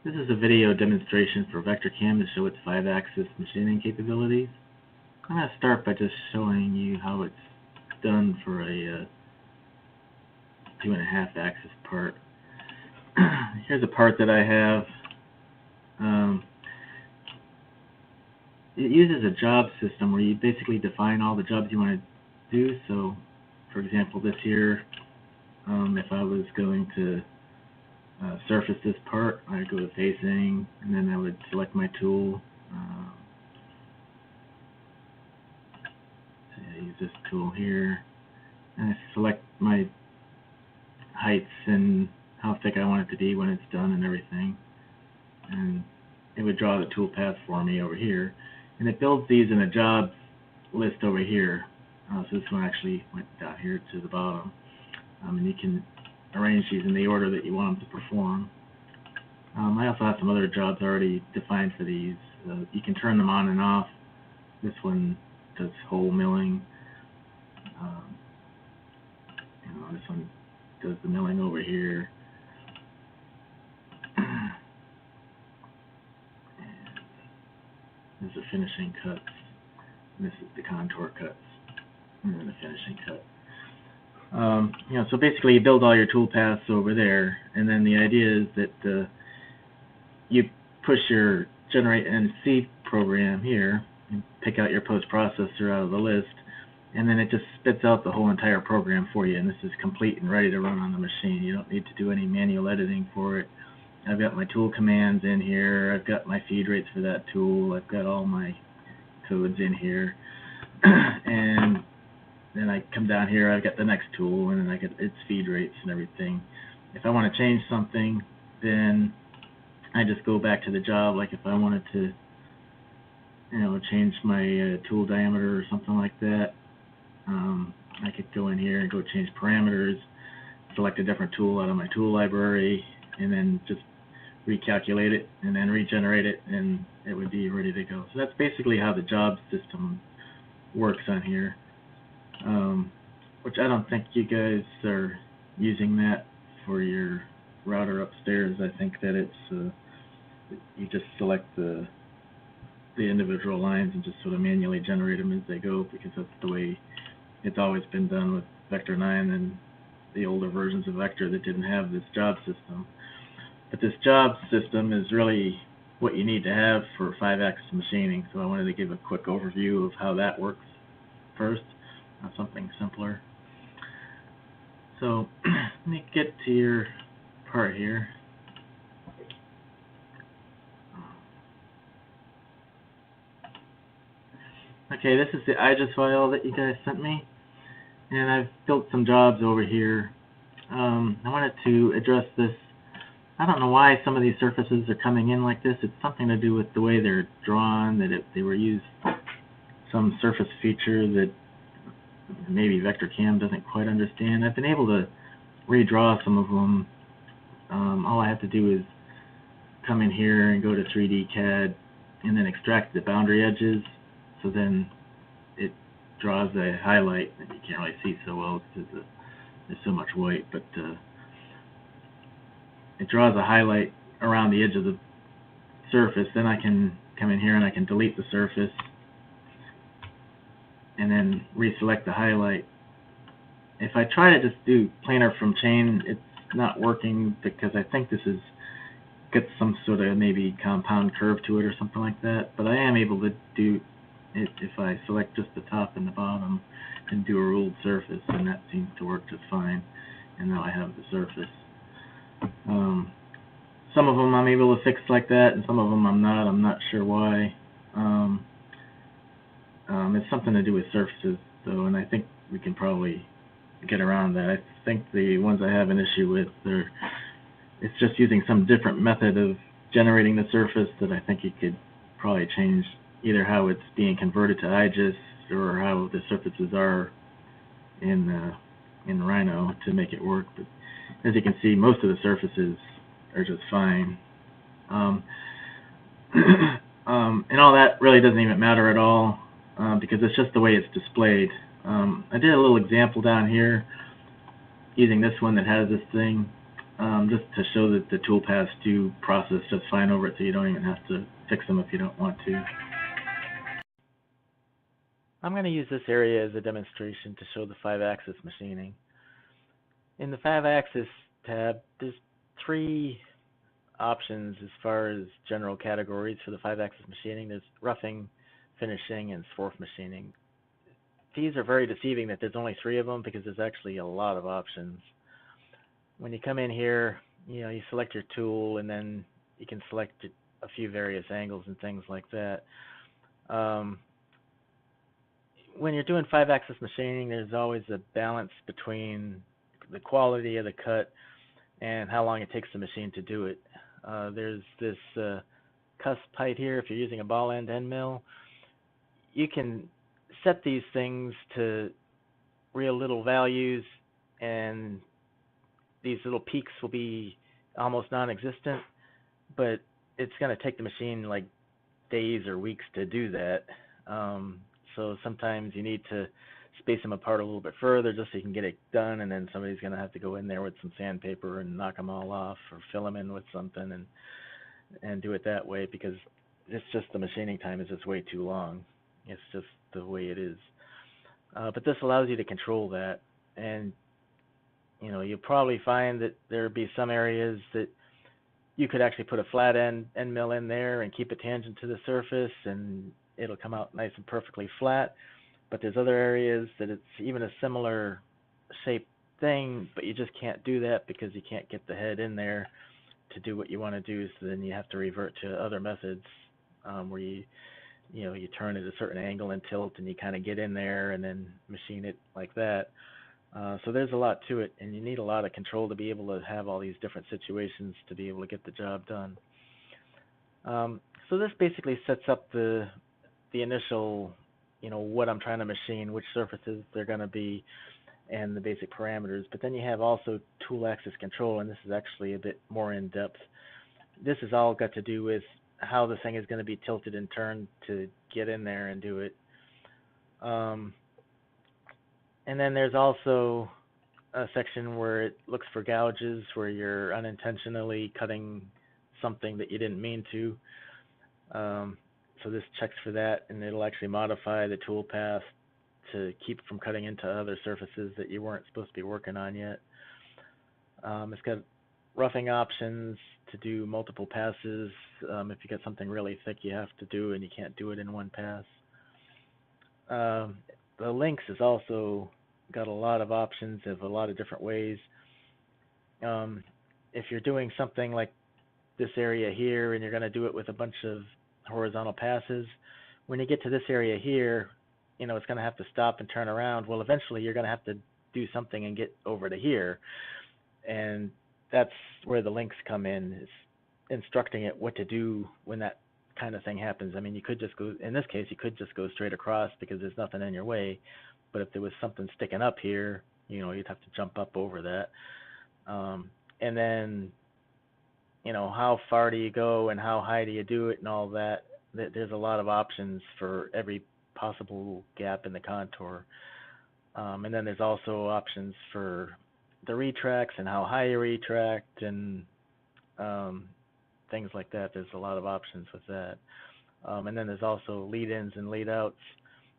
This is a video demonstration for Vectorcam to show its 5-axis machining capabilities. I'm going to start by just showing you how it's done for a 2.5-axis part. Here's a part that I have. It uses a job system where you basically define all the jobs you want to do. So, for example, this here, if I was going to surface this part, I'd go to facing, and then I would select my tool. So I use this tool here, and I select my heights and how thick I want it to be when it's done and everything. And it would draw the tool path for me over here. And it builds these in a jobs list over here. So this one actually went down here to the bottom. And you can arrange these in the order that you want them to perform. I also have some other jobs already defined for these. You can turn them on and off. This one does hole milling. This one does the milling over here. This is the finishing cuts. And this is the contour cuts. And then the finishing cut. So basically you build all your tool paths over there, and then the idea is that you push your generate NC program here and pick out your post-processor out of the list, and then it just spits out the whole entire program for you, and this is complete and ready to run on the machine. You don't need to do any manual editing for it. I've got my tool commands in here, I've got my feed rates for that tool, I've got all my codes in here, and then I come down here, I've got the next tool, and then I get its feed rates and everything. If I want to change something, then I just go back to the job. Like if I wanted to, change my tool diameter or something like that, I could go in here and go change parameters, select a different tool out of my tool library, and then just recalculate it, and then regenerate it, and it would be ready to go. So that's basically how the job system works on here. Which I don't think you guys are using that for your router upstairs. I think that it's you just select the individual lines and just sort of manually generate them as they go, because that's the way it's always been done with Vector 9 and the older versions of Vector that didn't have this job system. But this job system is really what you need to have for 5-axis machining, so I wanted to give a quick overview of how that works first. Something simpler. So let me get to your part here. Okay, this is the IGES file that you guys sent me, and I've built some jobs over here. I wanted to address this. I don't know why some of these surfaces are coming in like this. It's something to do with the way they're drawn, that they were used some surface feature that maybe Vectorcam doesn't quite understand. I've been able to redraw some of them. All I have to do is come in here and go to 3D CAD and then extract the boundary edges, so then it draws a highlight that you can't really see so well because there's so much white, but it draws a highlight around the edge of the surface. Then I can come in here and I can delete the surface and then reselect the highlight. If I try to just do planar from chain, it's not working because I think this is got some sort of maybe compound curve to it or something like that. But I am able to do it if I select just the top and the bottom and do a ruled surface, and that seems to work just fine. And now I have the surface. Some of them I'm able to fix like that, and some of them I'm not. I'm not sure why. It's something to do with surfaces, though, and I think we can probably get around that. I think the ones I have an issue with, it's just using some different method of generating the surface that I think you could probably change either how it's being converted to IGES or how the surfaces are in Rhino to make it work. But as you can see, most of the surfaces are just fine. And all that really doesn't even matter at all. Because it's just the way it's displayed. I did a little example down here using this one that has this thing. just to show that the toolpaths do process just fine over it, so you don't even have to fix them if you don't want to. I'm going to use this area as a demonstration to show the 5-axis machining. In the 5-axis tab, there's 3 options as far as general categories for the 5-axis machining. There's roughing, finishing, and swarf machining. These are very deceiving that there's only 3 of them because there's actually a lot of options. When you come in here, you select your tool, and then you can select a few various angles and things like that. When you're doing 5-axis machining, there's always a balance between the quality of the cut and how long it takes the machine to do it. There's this cusp height here. If you're using a ball end mill, you can set these things to real little values, and these little peaks will be almost non-existent, but it's going to take the machine like days or weeks to do that. So sometimes you need to space them apart a little bit further just so you can get it done, and then somebody's going to have to go in there with some sandpaper and knock them all off, or fill them in with something and do it that way, because it's just the machining time is just way too long. It's just the way it is. But this allows you to control that, and you'll probably find that there'll be some areas that you could actually put a flat end mill in there and keep it tangent to the surface, and it'll come out nice and perfectly flat. But there's other areas that it's even a similar shaped thing, but you just can't do that because you can't get the head in there to do what you want to do. So then you have to revert to other methods where you turn at a certain angle and tilt, and you kind of get in there and then machine it like that. So there's a lot to it, and you need a lot of control to be able to have all these different situations to be able to get the job done. So this basically sets up the initial, what I'm trying to machine, which surfaces they're going to be, and the basic parameters. But then you have also tool axis control, and this is actually a bit more in depth. This has all got to do with how the thing is going to be tilted and turned to get in there and do it. And then there's also a section where it looks for gouges, where you're unintentionally cutting something that you didn't mean to. So this checks for that, and it'll actually modify the tool path to keep from cutting into other surfaces that you weren't supposed to be working on yet. It's got roughing options to do multiple passes. If you got something really thick you have to do and you can't do it in one pass. The links is also got a lot of options of a lot of different ways. If you're doing something like this area here and you're going to do it with a bunch of horizontal passes, when you get to this area here, it's going to have to stop and turn around. Well, eventually you're going to have to do something and get over to here, and that's where the links come in, is instructing it what to do when that kind of thing happens. I mean, you could just go, in this case, you could just go straight across because there's nothing in your way, but if there was something sticking up here, you'd have to jump up over that. And then, how far do you go and how high do you do it and all that. There's a lot of options for every possible gap in the contour. And then there's also options for the retracts and how high you retract and things like that. There's a lot of options with that. And then there's also lead-ins and lead-outs,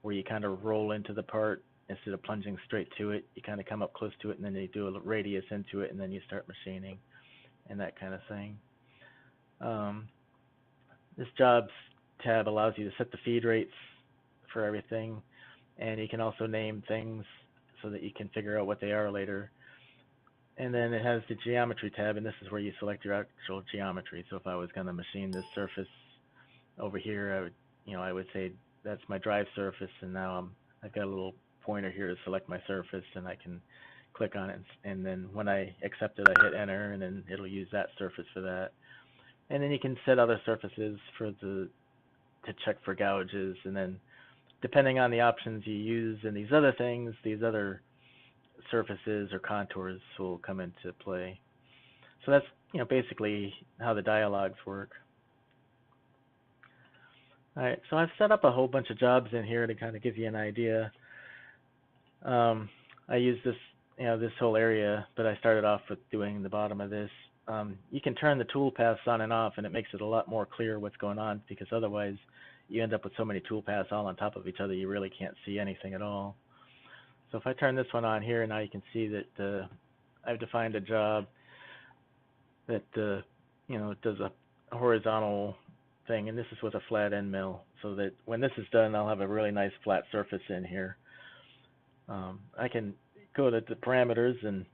where you kind of roll into the part instead of plunging straight to it. You kind of come up close to it, and then you do a radius into it, and then you start machining and that kind of thing. This jobs tab allows you to set the feed rates for everything, and you can also name things so that you can figure out what they are later. And then it has the geometry tab, and this is where you select your actual geometry. So if I was going to machine this surface over here, I would say that's my drive surface, and now I've got a little pointer here to select my surface, and I can click on it, and then when I accept it, I hit enter, and then it'll use that surface for that. And then you can set other surfaces to check for gouges, and then depending on the options you use and these other things, these other surfaces or contours will come into play. So that's basically how the dialogues work. Alright, so I've set up a whole bunch of jobs in here to kind of give you an idea. I use this this whole area, but I started off with doing the bottom of this. You can turn the tool paths on and off, and it makes it a lot more clear what's going on, because otherwise you end up with so many tool paths all on top of each other, you really can't see anything at all. So if I turn this one on here, now you can see that I've defined a job that does a horizontal thing, and this is with a flat end mill, so that when this is done, I'll have a really nice flat surface in here. I can go to the parameters and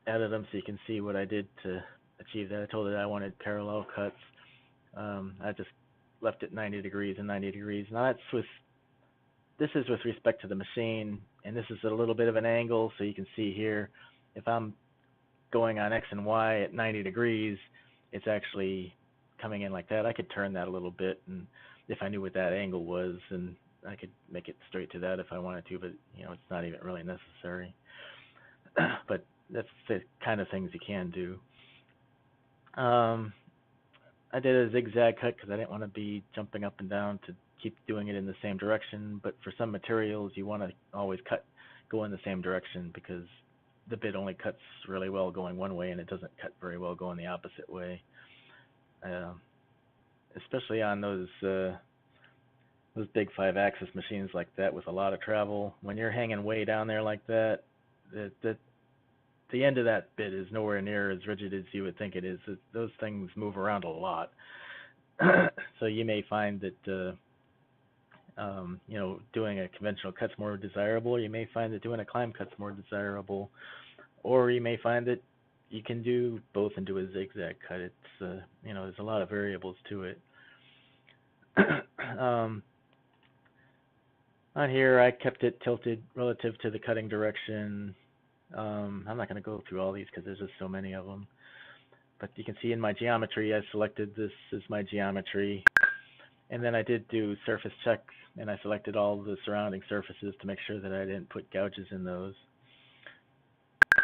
edit them so you can see what I did to achieve that. I told it I wanted parallel cuts. I just left it 90 degrees and 90 degrees. Now this is with respect to the machine, and this is a little bit of an angle, so you can see here, if I'm going on X and Y at 90 degrees, it's actually coming in like that. I could turn that a little bit, and if I knew what that angle was, and I could make it straight to that if I wanted to, but it's not even really necessary. But that's the kind of things you can do. I did a zigzag cut because I didn't want to be jumping up and down to keep doing it in the same direction, but for some materials you want to always go in the same direction, because the bit only cuts really well going one way, and it doesn't cut very well going the opposite way. Especially on those big 5-axis machines like that with a lot of travel. When you're hanging way down there like that, the end of that bit is nowhere near as rigid as you would think it is. Those things move around a lot. So you may find that doing a conventional cut's more desirable. You may find that doing a climb cut's more desirable, or you may find that you can do both and do a zigzag cut. It's there's a lot of variables to it. On here, I kept it tilted relative to the cutting direction. I'm not going to go through all these because there's just so many of them. But you can see in my geometry, I selected this as my geometry. And then I did do surface check, and I selected all the surrounding surfaces to make sure that I didn't put gouges in those.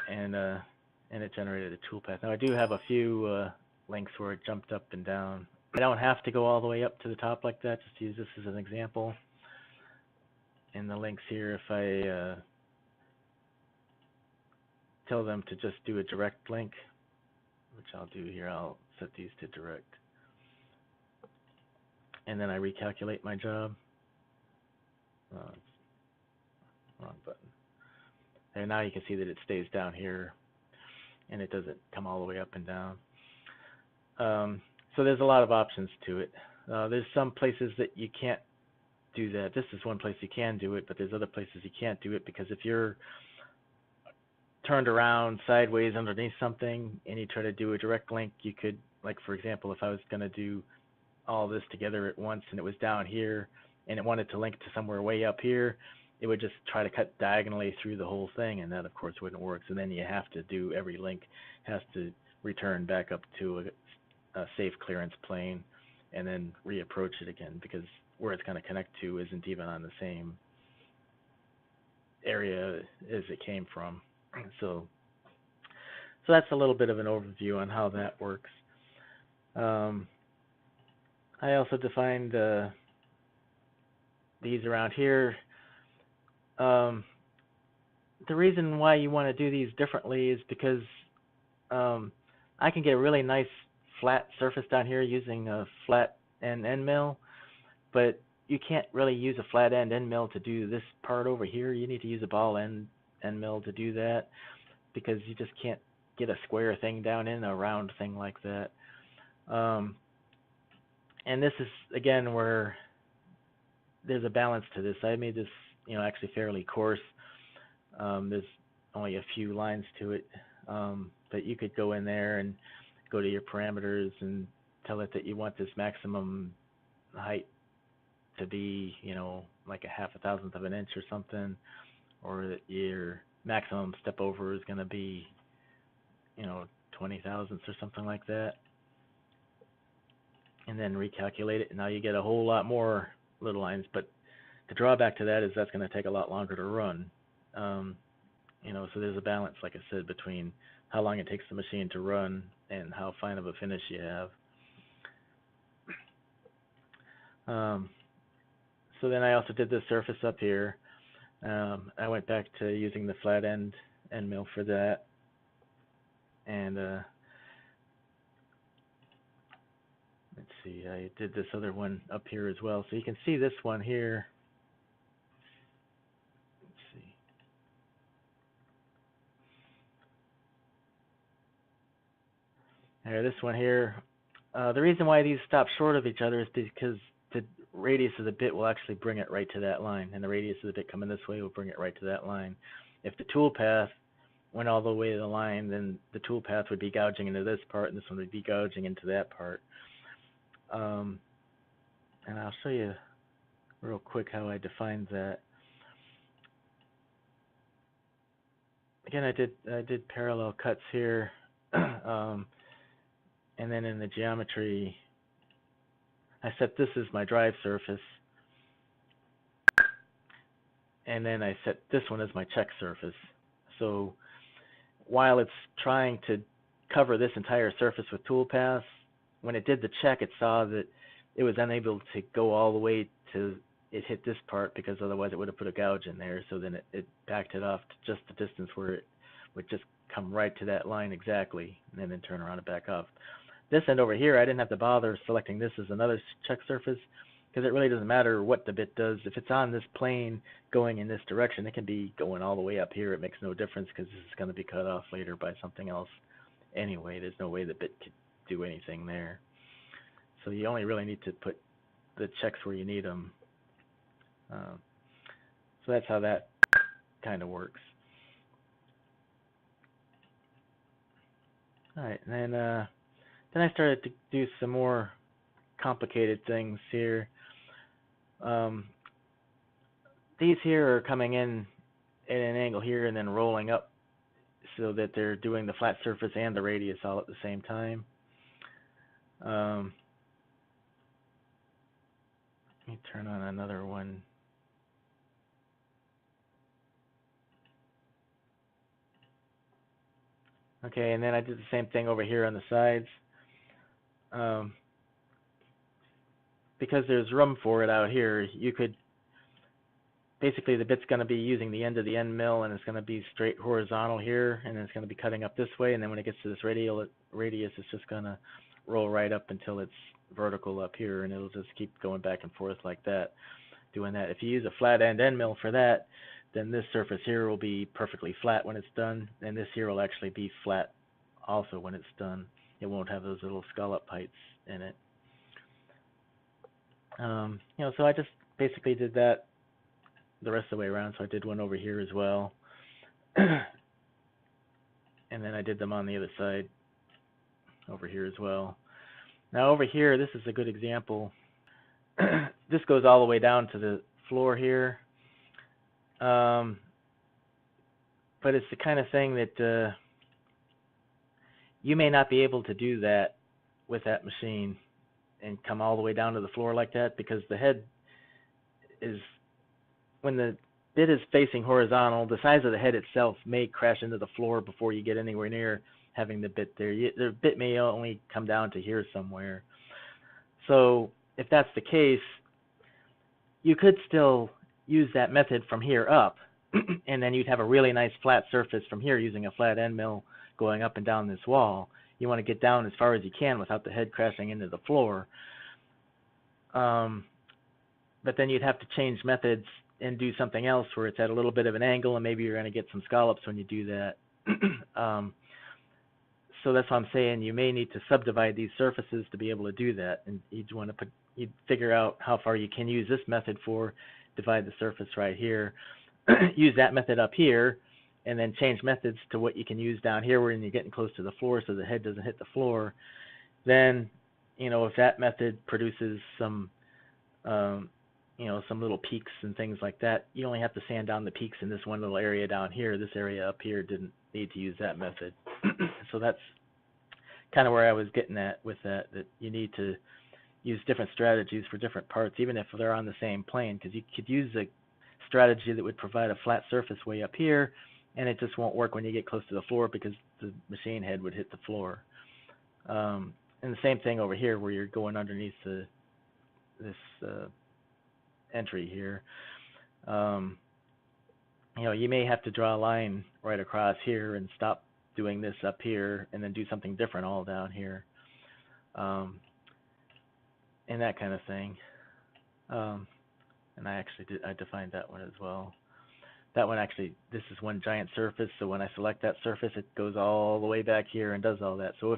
And it generated a toolpath. Now I do have a few links where it jumped up and down. I don't have to go all the way up to the top like that, just to use this as an example. In the links here, if I tell them to just do a direct link, which I'll do here, I'll set these to direct. And then I recalculate my job. Wrong button. And now you can see that it stays down here, and it doesn't come all the way up and down. So there's a lot of options to it. There's some places that you can't do that. This is one place you can do it, but there's other places you can't do it, because if you're turned around sideways underneath something and you try to do a direct link, you could, like for example, if I was going to do all this together at once and it was down here and it wanted to link to somewhere way up here, it would just try to cut diagonally through the whole thing, and that of course wouldn't work. So then you have to do, every link has to return back up to a safe clearance plane and then reapproach it again, because where it's going to connect to isn't even on the same area as it came from. So that's a little bit of an overview on how that works. I also defined these around here. The reason why you want to do these differently is because I can get a really nice flat surface down here using a flat end mill, but you can't really use a flat end mill to do this part over here. You need to use a ball end mill to do that, because you just can't get a square thing down in a round thing like that. And this is, again, where there's a balance to this. I made this, actually fairly coarse. There's only a few lines to it, but you could go in there and go to your parameters and tell it that you want this maximum height to be, like a 0.5 of an inch or something, or that your maximum step over is going to be, 20 thousandths or something like that. And then recalculate it, and now you get a whole lot more little lines. But the drawback to that is that's going to take a lot longer to run. So there's a balance, like I said, between how long it takes the machine to run and how fine of a finish you have. So then I also did the surface up here. I went back to using the flat end end mill for that. And let's see, I did this other one up here as well. So you can see this one here. Let's see. This one here. The reason why these stop short of each other is because the radius of the bit will actually bring it right to that line, and the radius of the bit coming this way will bring it right to that line. If the toolpath went all the way to the line, then the toolpath would be gouging into this part, and this one would be gouging into that part. And I'll show you real quick how I defined that. Again, I did parallel cuts here, and then in the geometry, I set this as my drive surface, and then I set this one as my check surface. So while it's trying to cover this entire surface with toolpaths, when it did the check, it saw that it was unable to go all the way to it hit this part, because otherwise it would have put a gouge in there. So then it backed it off to just the distance where it would just come right to that line exactly, and then turn around and back off. This end over here, I didn't have to bother selecting this as another check surface, because it really doesn't matter what the bit does. If it's on this plane going in this direction, it can be going all the way up here. It makes no difference, because this is going to be cut off later by something else anyway. There's no way the bit could do anything there. So you only really need to put the checks where you need them. So that's how that kind of works. All right, and then I started to do some more complicated things here. These here are coming in at an angle here and then rolling up so that they're doing the flat surface and the radius all at the same time. Let me turn on another one. Okay, and then I did the same thing over here on the sides. Because there's room for it out here, you could, basically the bit's going to be using the end of the end mill, and it's going to be straight horizontal here, and then it's going to be cutting up this way, and then when it gets to this radius, it's just going to roll right up until it's vertical up here, and it'll just keep going back and forth like that, doing that. If you use a flat end mill for that, then this surface here will be perfectly flat when it's done, and this here will actually be flat also when it's done. It won't have those little scallop heights in it. So I just basically did that the rest of the way around. So I did one over here as well, and then I did them on the other side over here as well. Now over here, this is a good example. This goes all the way down to the floor here, but it's the kind of thing that you may not be able to do that with that machine and come all the way down to the floor like that, because the head is, when the bit is facing horizontal, the size of the head itself may crash into the floor before you get anywhere near having the bit there. The bit may only come down to here somewhere. So if that's the case, you could still use that method from here up, and then you'd have a really nice flat surface from here using a flat end mill going up and down this wall. You want to get down as far as you can without the head crashing into the floor. But then you'd have to change methods and do something else where it's at a little bit of an angle, and maybe you're going to get some scallops when you do that. So that's what I'm saying. You may need to subdivide these surfaces to be able to do that, and you'd figure out how far you can use this method for, divide the surface right here, use that method up here, and then change methods to what you can use down here when you're getting close to the floor so the head doesn't hit the floor. Then, if that method produces some, some little peaks and things like that, you only have to sand down the peaks in this one little area down here. This area up here didn't need to use that method. So that's kind of where I was getting at with that you need to use different strategies for different parts, even if they're on the same plane, because you could use a strategy that would provide a flat surface way up here, and it just won't work when you get close to the floor because the machine head would hit the floor. And the same thing over here where you're going underneath this entry here. you may have to draw a line right across here and stop doing this up here and then do something different all down here, um, and that kind of thing. Um, and I defined that one as well. That one actually, this is one giant surface, so when I select that surface, it goes all the way back here and does all that. So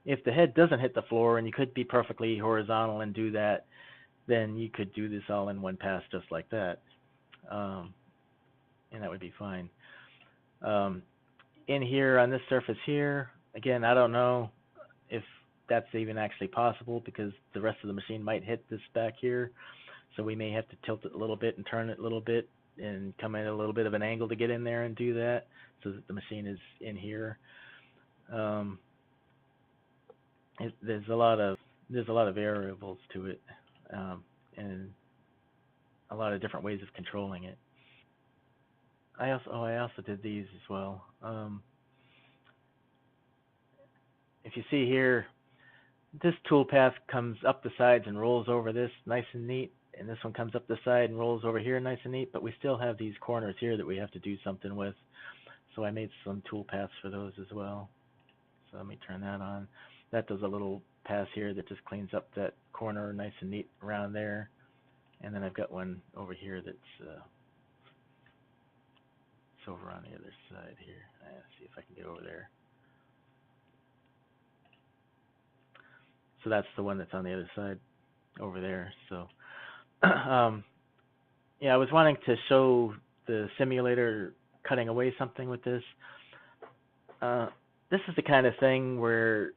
if the head doesn't hit the floor and you could be perfectly horizontal and do that, then you could do this all in one pass just like that, and that would be fine. Um, in here on this surface here, again, I don't know if that's even actually possible because the rest of the machine might hit this back here. So we may have to tilt it a little bit and turn it a little bit and come at a little bit of an angle to get in there and do that so that the machine is in here. Um, there's a lot of variables to it, and a lot of different ways of controlling it. I also did these as well. If you see here, this toolpath comes up the sides and rolls over this nice and neat, and this one comes up the side and rolls over here nice and neat, but we still have these corners here that we have to do something with. So I made some toolpaths for those as well. So let me turn that on. That does a little pass here that just cleans up that corner nice and neat around there. And then I've got one over here that's it's over on the other side here. Let's see if I can get over there. So that's the one that's on the other side over there. So yeah, I was wanting to show the simulator cutting away something with this. Uh, this is the kind of thing where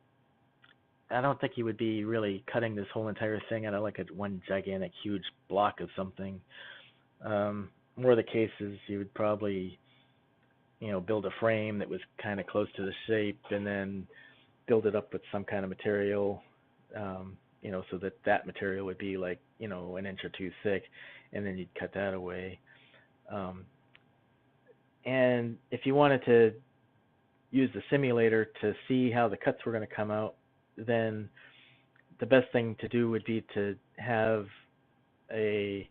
I don't think you would be really cutting this whole entire thing out of like a one gigantic huge block of something. More of the cases you would probably, build a frame that was kind of close to the shape and then build it up with some kind of material, so that that material would be like, an inch or two thick, and then you'd cut that away. Um, and if you wanted to use the simulator to see how the cuts were going to come out, then the best thing to do would be to have a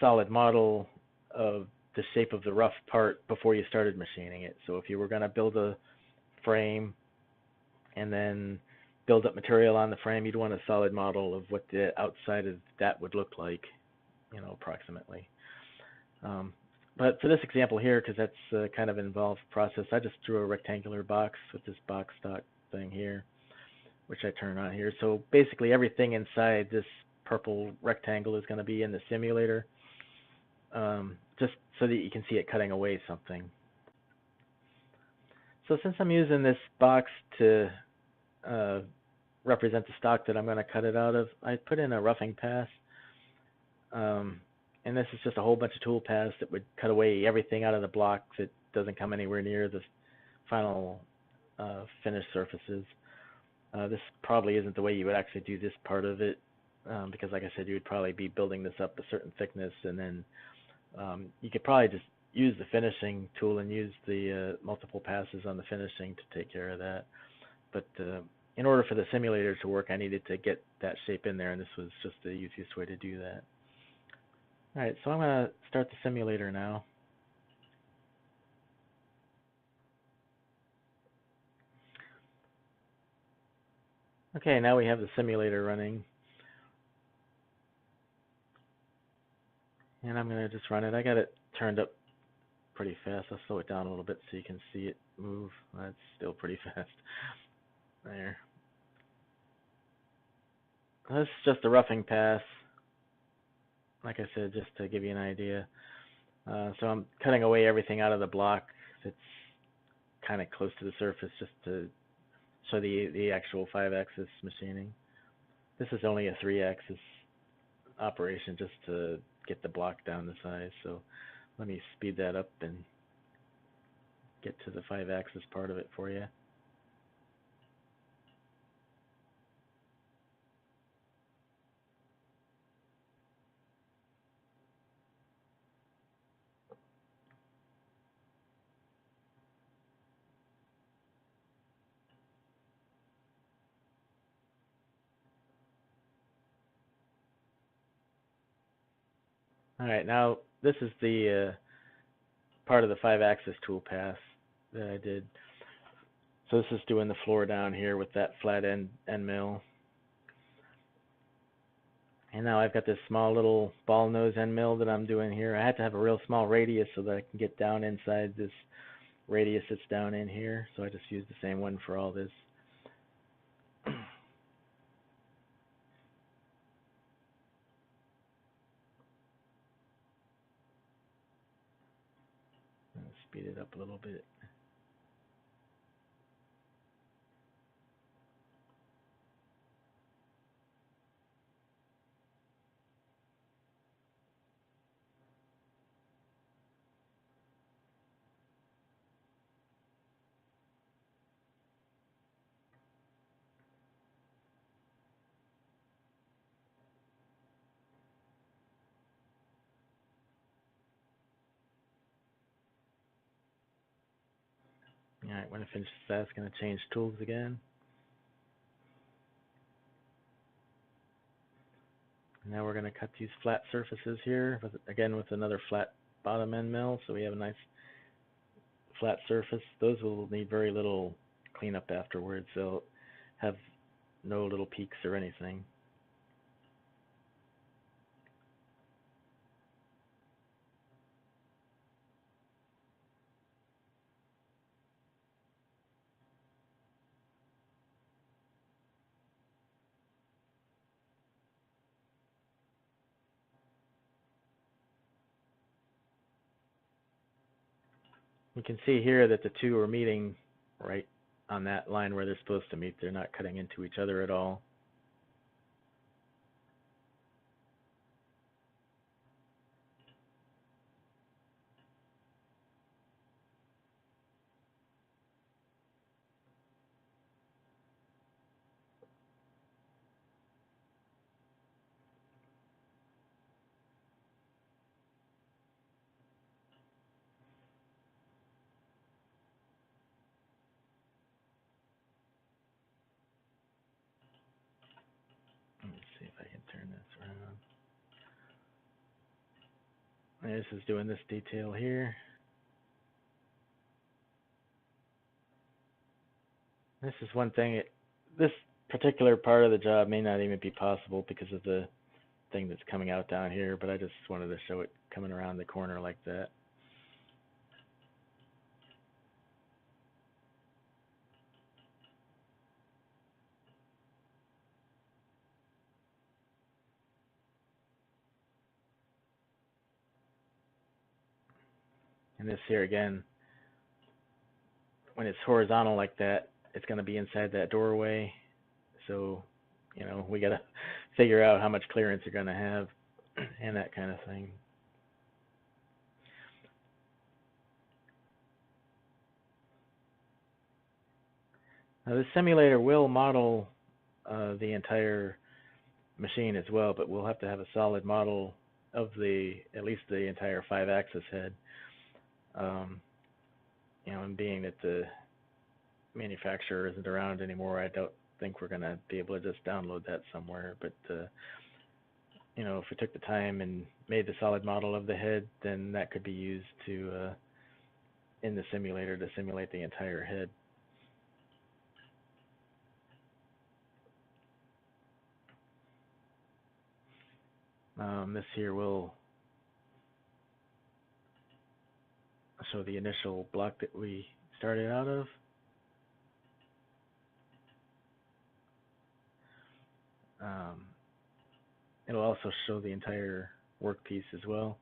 solid model of the shape of the rough part before you started machining it. So if you were going to build a frame and then build up material on the frame, you'd want a solid model of what the outside of that would look like, approximately. Um, but for this example here, because that's kind of an involved process, I just drew a rectangular box with this box dot thing here, which I turn on here. So basically everything inside this purple rectangle is going to be in the simulator, just so that you can see it cutting away something. So since I'm using this box to represent the stock that I'm going to cut it out of, I put in a roughing pass. And this is just a whole bunch of tool paths that would cut away everything out of the block that doesn't come anywhere near the final finished surfaces. This probably isn't the way you would actually do this part of it, because like I said, you would probably be building this up a certain thickness, and then you could probably just use the finishing tool and use the multiple passes on the finishing to take care of that. But in order for the simulator to work, I needed to get that shape in there, and this was just the easiest way to do that. Alright, so I'm going to start the simulator now. Okay, now we have the simulator running. And I'm going to just run it. I got it turned up pretty fast. I'll slow it down a little bit so you can see it move. That's still pretty fast. There. This is just a roughing pass. Like I said, just to give you an idea. So I'm cutting away everything out of the block that's kind of close to the surface, just to show the actual 5-axis machining. This is only a 3-axis operation just to get the block down the size. So let me speed that up and get to the 5-axis part of it for you. All right, now this is the part of the 5-axis toolpath that I did. So this is doing the floor down here with that flat end mill. And now I've got this small little ball nose end mill that I'm doing here. I had to have a real small radius so that I can get down inside this radius that's down in here. So I just used the same one for all this. I'll speed it up a little bit. Alright, when I finish this, I'm going to change tools again. Now we're going to cut these flat surfaces here, again with another flat bottom end mill, so we have a nice flat surface. Those will need very little cleanup afterwards. They'll have no little peaks or anything. You can see here that the two are meeting right on that line where they're supposed to meet. They're not cutting into each other at all. Let me see if I can turn this around. And this is doing this detail here. This is one thing, this particular part of the job may not even be possible because of the thing that's coming out down here, but I just wanted to show it coming around the corner like that. And this here again, when it's horizontal like that, it's going to be inside that doorway. So, you know, we got to figure out how much clearance you're going to have and that kind of thing. Now, this simulator will model the entire machine as well, but we'll have to have a solid model of at least the entire 5-axis head. You know, and being that the manufacturer isn't around anymore, I don't think we're going to be able to just download that somewhere. But you know, if we took the time and made the solid model of the head, then that could be used to in the simulator to simulate the entire head. This here will show the initial block that we started out of. It'll also show the entire workpiece as well.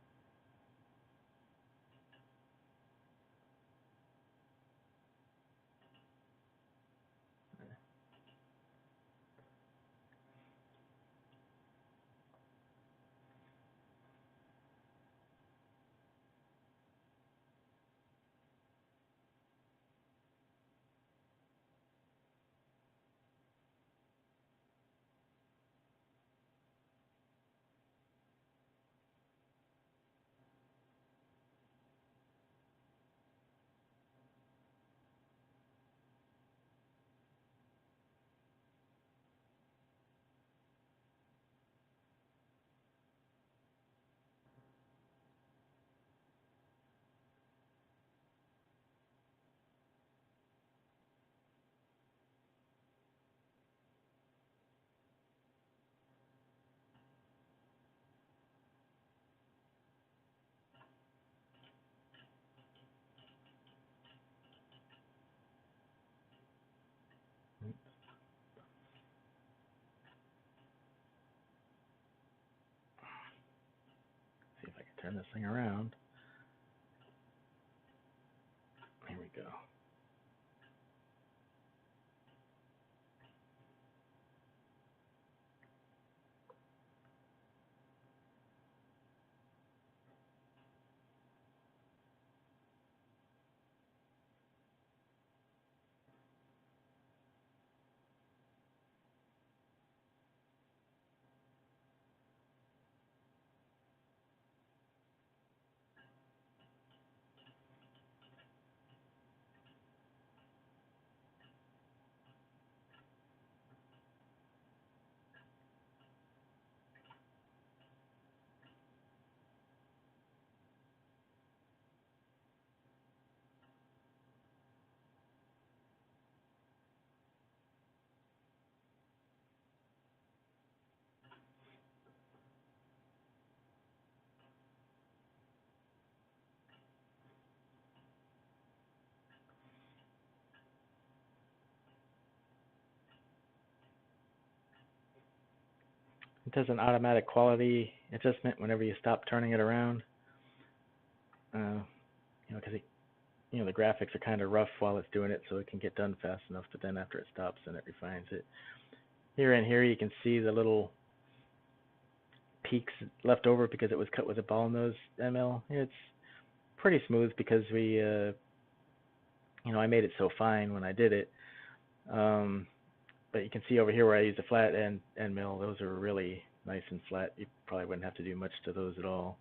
turn this thing around. Here we go. It does an automatic quality adjustment whenever you stop turning it around. Because the graphics are kind of rough while it's doing it, so it can get done fast enough. But then after it stops, then it refines it. Here you can see the little peaks left over because it was cut with a ball nose ML. It's pretty smooth because we, I made it so fine when I did it. But you can see over here where I used a flat end mill, those are really nice and flat. You probably wouldn't have to do much to those at all.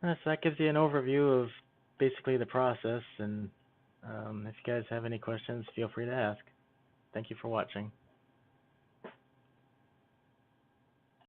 So that gives you an overview of basically the process, and if you guys have any questions, feel free to ask. Thank you for watching.